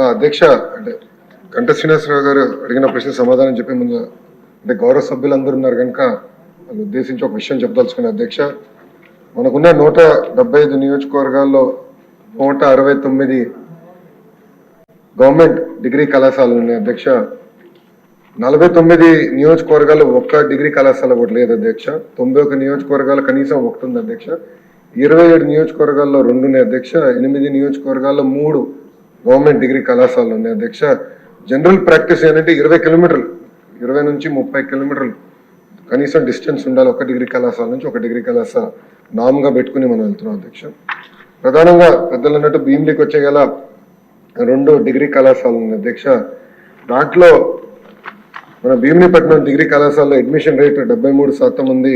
అధ్యక్ష, అంటే గంట శ్రీనివాసరావు గారు అడిగిన ప్రశ్న సమాధానం చెప్పే ముందు అంటే గౌరవ సభ్యులందరూ ఉన్నారు కనుక వాళ్ళు ఉద్దేశించి ఒక విషయం చెప్పదలుచుకున్న అధ్యక్ష. మనకున్న 175 నియోజకవర్గాల్లో 169 గవర్నమెంట్ డిగ్రీ కళాశాలలు ఉన్నాయి అధ్యక్ష. 49 నియోజకవర్గాలు ఒక్క డిగ్రీ కళాశాల కూడా లేదు అధ్యక్ష. 91 నియోజకవర్గాలు కనీసం ఒకటి ఉంది అధ్యక్ష. 27 నియోజకవర్గాల్లో 2 ఉన్నాయి అధ్యక్ష. 8 నియోజకవర్గాల్లో 3 గవర్నమెంట్ డిగ్రీ కళాశాలలు ఉన్నాయి అధ్యక్ష. జనరల్ ప్రాక్టీస్ ఏంటంటే 20 కిలోమీటర్లు, 20 నుంచి 30 కిలోమీటర్లు కనీసం డిస్టెన్స్ ఉండాలి ఒక డిగ్రీ కళాశాల నుంచి ఒక డిగ్రీ కళాశాల నామ్గా పెట్టుకుని మనం వెళ్తున్నాం అధ్యక్ష. ప్రధానంగా పెద్దలు అన్నట్టు భీమిలికి వచ్చే గల 2 డిగ్రీ కళాశాలలు ఉన్నాయి అధ్యక్ష. దాంట్లో మన భీమిలిపట్నం డిగ్రీ కళాశాలలో అడ్మిషన్ రేట్ 73% ఉంది.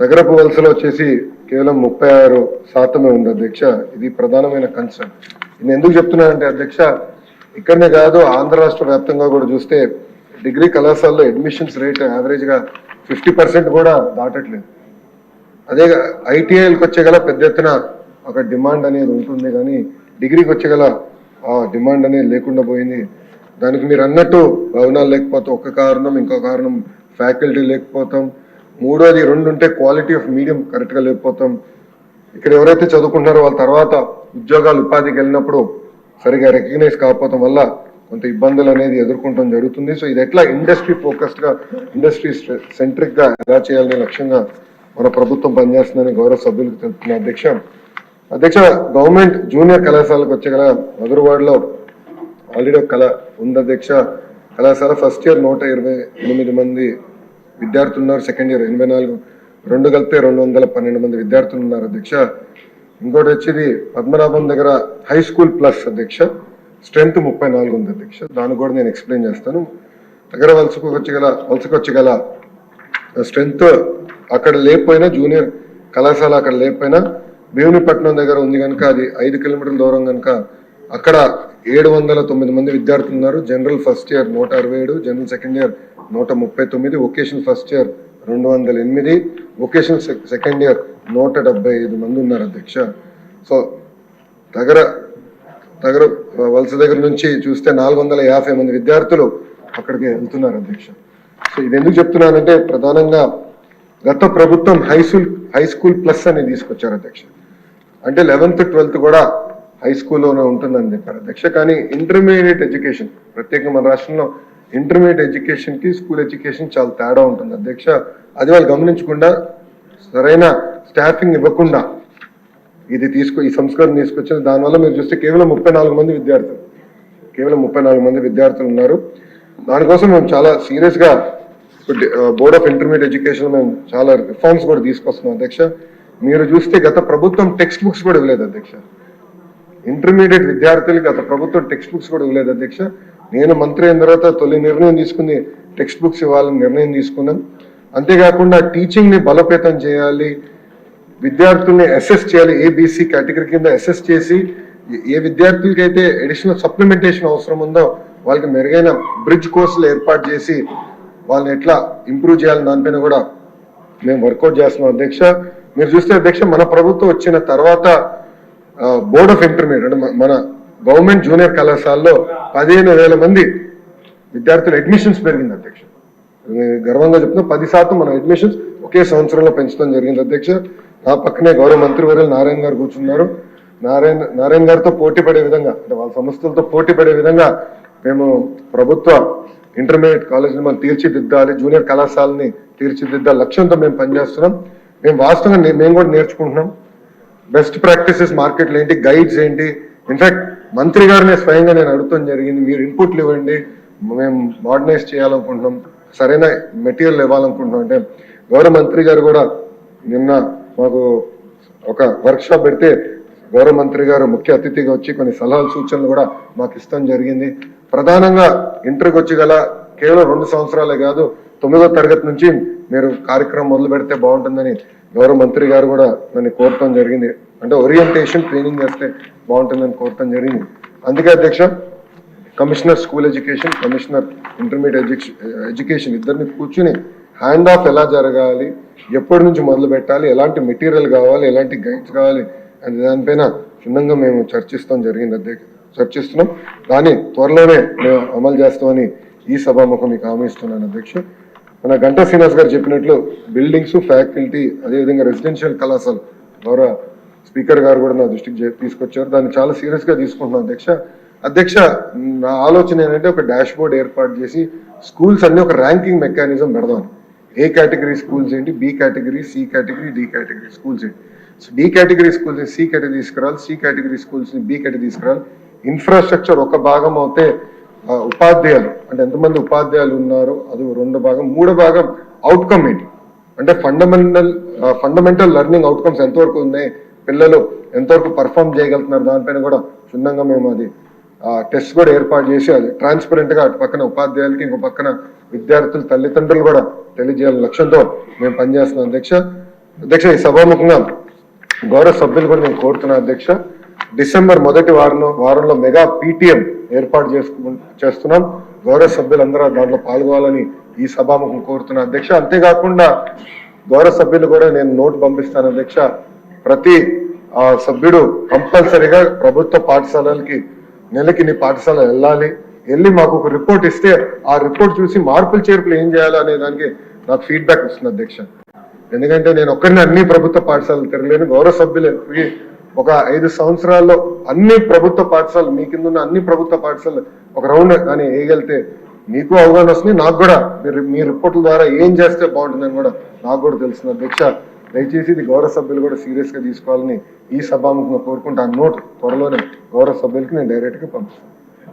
నగరపు వలసలో వచ్చేసి కేవలం 36% ఉంది అధ్యక్ష. ఇది ప్రధానమైన కన్సర్న్. నేను ఎందుకు చెప్తున్నానంటే అధ్యక్ష, ఇక్కడనే కాదు ఆంధ్ర రాష్ట్ర వ్యాప్తంగా కూడా చూస్తే డిగ్రీ కళాశాలలో అడ్మిషన్స్ రేట్ యావరేజ్గా 50% కూడా దాటట్లేదు. అదే ఐటీఐలకు వచ్చే గల పెద్ద ఎత్తున ఒక డిమాండ్ అనేది ఉంటుంది, కానీ డిగ్రీకి వచ్చే గల డిమాండ్ అనేది లేకుండా పోయింది. దానికి మీరు అన్నట్టు భవనాలు లేకపోతే ఒక కారణం, ఇంకో కారణం ఫ్యాకల్టీ లేకపోతాం, మూడోది 2 ఉంటే క్వాలిటీ ఆఫ్ మీడియం కరెక్ట్గా లేకపోతాం. ఇక్కడ ఎవరైతే చదువుకుంటున్నారో వాళ్ళ తర్వాత ఉద్యోగాలు ఉపాధికి వెళ్ళినప్పుడు సరిగా రికగ్నైజ్ కాకపోవడం వల్ల కొంత ఇబ్బందులు అనేది ఎదుర్కొంటాం జరుగుతుంది. సో ఇది ఎట్లా ఇండస్ట్రీ ఫోకస్డ్గా, ఇండస్ట్రీ సెంట్రిక్గా ఎలా చేయాలనే లక్ష్యంగా మన ప్రభుత్వం పనిచేస్తుందని గౌరవ సభ్యులకు తెలుపుతున్న అధ్యక్ష. గవర్నమెంట్ జూనియర్ కళాశాలకు వచ్చే గల మధురవాడలో ఆల్రెడీ ఒక కళ ఉంది అధ్యక్ష. కళాశాల ఫస్ట్ ఇయర్ 128 మంది విద్యార్థులు ఉన్నారు. సెకండ్ ఇయర్ 84, 2 కలిపితే 212 మంది విద్యార్థులు ఉన్నారు అధ్యక్ష. ఇంకోటి వచ్చేది పద్మనాభం దగ్గర హై స్కూల్ ప్లస్ అధ్యక్ష, స్ట్రెంత్ 34 ఉంది అధ్యక్ష. దాన్ని కూడా నేను ఎక్స్ప్లెయిన్ చేస్తాను. దగ్గర వలసకు వచ్చగల స్ట్రెంత్ అక్కడ లేకపోయినా, జూనియర్ కళాశాల అక్కడ లేకపోయినా భీమునిపట్నం దగ్గర ఉంది కనుక అది 5 కిలోమీటర్ల దూరం కనుక అక్కడ 709 మంది విద్యార్థులు ఉన్నారు. General first year 167, general second year 139, vocational first year 208, vocational second year 175 మంది ఉన్నారు అధ్యక్ష. సో దగ్గర వలస దగ్గర నుంచి చూస్తే 450 మంది విద్యార్థులు అక్కడికి వెళ్తున్నారు అధ్యక్ష. సో ఇది ఎందుకు చెప్తున్నానంటే ప్రధానంగా గత ప్రభుత్వం హై స్కూల్ ప్లస్ అని తీసుకొచ్చారు అధ్యక్ష. అంటే 11th 12th కూడా హై స్కూల్లోనే ఉంటుందని చెప్పారు అధ్యక్ష. కానీ ఇంటర్మీడియట్ ఎడ్యుకేషన్, ప్రత్యేకంగా మన రాష్ట్రంలో ఇంటర్మీడియట్ ఎడ్యుకేషన్కి స్కూల్ ఎడ్యుకేషన్ చాలా తేడా ఉంటుంది అధ్యక్ష. అది వాళ్ళు గమనించకుండా సరైన స్టాఫింగ్ ఇవ్వకుండా ఈ సంస్కరణ తీసుకొచ్చింది. దానివల్ల మీరు చూస్తే కేవలం 34 మంది విద్యార్థులు ఉన్నారు. దానికోసం మేము చాలా సీరియస్గా బోర్డ్ ఆఫ్ ఇంటర్మీడియట్ ఎడ్యుకేషన్ మేము చాలా రిఫార్మ్స్ కూడా తీసుకొస్తున్నాం అధ్యక్ష. మీరు చూస్తే గత ప్రభుత్వం టెక్స్ట్ బుక్స్ కూడా ఇవ్వలేదు అధ్యక్ష. ఇంటర్మీడియట్ విద్యార్థులకి గత ప్రభుత్వం టెక్స్ట్ బుక్స్ కూడా ఇవ్వలేదు అధ్యక్ష. నేను మంత్రి అయిన తర్వాత తొలి నిర్ణయం తీసుకుంది టెక్స్ట్ బుక్స్ ఇవ్వాలని నిర్ణయం తీసుకున్నాం. అంతేకాకుండా టీచింగ్ ని బలోపేతం చేయాలి, విద్యార్థుల్ని అసెస్ చేయాలి, ఏబిసి కేటగిరీ కింద అసెస్ చేసి ఏ విద్యార్థులకి అయితే అడిషనల్ సప్లిమెంటేషన్ అవసరం ఉందో వాళ్ళకి మెరుగైన బ్రిడ్జ్ కోర్సులు ఏర్పాటు చేసి వాళ్ళని ఎట్లా ఇంప్రూవ్ చేయాలని దానిపైన కూడా మేము వర్కౌట్ చేస్తున్నాం అధ్యక్ష. మీరు చూస్తే అధ్యక్ష, మన ప్రభుత్వం వచ్చిన తర్వాత బోర్డ్ ఆఫ్ ఇంటర్మీడియట్ అంటే మన గవర్నమెంట్ జూనియర్ కళాశాలలో 15,000 మంది విద్యార్థులు అడ్మిషన్స్ పెరిగింది అధ్యక్ష. గర్వంగా చెప్తున్నా 10% మన అడ్మిషన్స్ ఒకే సంవత్సరంలో పెంచడం జరిగింది అధ్యక్ష. నా పక్కనే గౌరవ మంత్రివర్యులు నారాయణ గారు కూర్చున్నారు. నారాయణ గారితో పోటీ పడే విధంగా, అంటే వాళ్ళ సంస్థలతో పోటీ పడే విధంగా మేము ప్రభుత్వ ఇంటర్మీడియట్ కాలేజీని మనం తీర్చిదిద్దాలి, జూనియర్ కళాశాలని తీర్చిదిద్దాలి లక్ష్యంతో మేము పనిచేస్తున్నాం. మేము వాస్తవంగా మేము కూడా నేర్చుకుంటున్నాం. బెస్ట్ ప్రాక్టీసెస్ మార్కెట్లు ఏంటి, గైడ్స్ ఏంటి. ఇన్ఫాక్ట్ మంత్రి గారిని స్వయంగా నేను అడుగుతాం జరిగింది, మీరు ఇన్పుట్లు ఇవ్వండి, మేము మోడర్నైజ్ చేయాలనుకుంటున్నాం, సరైన మెటీరియల్ ఇవ్వాలనుకుంటున్నాం. అంటే గౌరవ మంత్రి గారు కూడా నిన్న మాకు ఒక వర్క్ షాప్ పెడితే గౌరవ మంత్రి గారు ముఖ్య అతిథిగా వచ్చి కొన్ని సలహాలు సూచనలు కూడా మాకు ఇస్తాం జరిగింది. ప్రధానంగా ఇంటర్కి వచ్చి గల కేవలం 2 సంవత్సరాలే కాదు, 9వ తరగతి నుంచి మీరు కార్యక్రమం మొదలు పెడితే బాగుంటుందని గౌరవ మంత్రి గారు కూడా నన్ను కోరటం జరిగింది. అంటే ఓరియంటేషన్ ట్రైనింగ్ చేస్తే బాగుంటుందని కోరటం జరిగింది. అందుకే అధ్యక్ష, commissioner school education, commissioner intermediate education ఇద్దరిని కూర్చుని హ్యాండ్ ఆఫ్ ఎలా జరగాలి, ఎప్పటి నుంచి మొదలు పెట్టాలి, ఎలాంటి మెటీరియల్ కావాలి, ఎలాంటి గైడ్స్ కావాలి అని దానిపైన క్షుణ్ణంగా మేము చర్చిస్తాం జరిగింది చర్చిస్తున్నాం. దాన్ని త్వరలోనే మేము అమలు చేస్తామని ఈ సభాముఖం మీకు హామీ ఇస్తున్నాను అధ్యక్ష. మన గంటా శ్రీనివాస్ గారు చెప్పినట్లు బిల్డింగ్స్, ఫ్యాకల్టీ, అదేవిధంగా రెసిడెన్షియల్ కళాశాల ద్వారా స్పీకర్ గారు కూడా నా దృష్టికి తీసుకొచ్చారు. దాన్ని చాలా సీరియస్ గా తీసుకుంటున్నాను అధ్యక్ష. నా ఆలోచన ఏంటంటే ఒక డాష్ బోర్డ్ ఏర్పాటు చేసి స్కూల్స్ అన్ని ఒక ర్యాంకింగ్ మెకానిజం పెడదాం. ఏ కేటగిరీ స్కూల్స్ ఏంటి, B category, C category, D category schools ఏంటి. D category schools C category తీసుకురావాలి, సి కేటగిరీ స్కూల్స్ ని బి కేటగిరీ తీసుకురావాలి. ఇన్ఫ్రాస్ట్రక్చర్ ఒక భాగం అవుతే ఉపాధ్యాయులు అంటే ఎంతమంది ఉపాధ్యాయులు ఉన్నారో అది రెండో భాగం. మూడో భాగం అవుట్కమ్ ఏంటి అంటే ఫండమెంటల్ లెర్నింగ్ అవుట్కమ్స్ ఎంతవరకు ఉన్నాయి, పిల్లలు ఎంతవరకు పర్ఫామ్ చేయగలుగుతున్నారు, దానిపైన కూడా క్షుణ్ణంగా మేము అది టెస్ట్ కూడా ఏర్పాటు చేసి అది ట్రాన్స్పరెంట్ గా అటు పక్కన ఉపాధ్యాయులకి, ఇంకో పక్కన విద్యార్థులు తల్లిదండ్రులు కూడా తెలియజేయాలని లక్ష్యంతో మేము పనిచేస్తున్నాం అధ్యక్ష. ఈ సభాముఖంగా గౌరవ సభ్యులు కూడా నేను కోరుతున్నాను అధ్యక్ష. డిసెంబర్ మొదటి వారంలో మెగా పీటీఎం ఏర్పాటు చేస్తున్నాం. గౌరవ సభ్యులందరూ దాంట్లో పాల్గొనాలని ఈ సభాముఖం కోరుతున్నా అధ్యక్ష. అంతేకాకుండా గౌరవ సభ్యులు కూడా నేను నోటు పంపిస్తాను అధ్యక్ష. ప్రతి సభ్యుడు కంపల్సరీగా ప్రభుత్వ పాఠశాలలకి నెలకి నీ పాఠశాల వెళ్ళి మాకు ఒక రిపోర్ట్ ఇస్తే ఆ రిపోర్ట్ చూసి మార్పులు చేర్పులు ఏం చేయాలి అనే దానికి నాకు ఫీడ్బ్యాక్ వస్తుంది అధ్యక్ష. ఎందుకంటే నేను ఒక్కరిని అన్ని ప్రభుత్వ పాఠశాలలు తిరగలేను. గౌరవ సభ్యులు ఒక 5 సంవత్సరాల్లో అన్ని ప్రభుత్వ పాఠశాలలు మీ కింద ఉన్న అన్ని ప్రభుత్వ పాఠశాలలు ఒక రౌండ్ కానీ వేయగలిగితే మీకు అవగాహన వస్తుంది, నాకు కూడా మీ రిపోర్ట్ల ద్వారా ఏం చేస్తే బాగుంటుందని కూడా నాకు కూడా తెలుస్తుంది అధ్యక్ష. దయచేసి ఇది గౌరవ సభ్యులు కూడా సీరియస్ గా తీసుకోవాలని ఈ సభాముఖంగా కోరుకుంటా. ఆ నోట్ త్వరలోనే గౌరవ సభ్యులకి నేను డైరెక్ట్ గా పంపిస్తాను.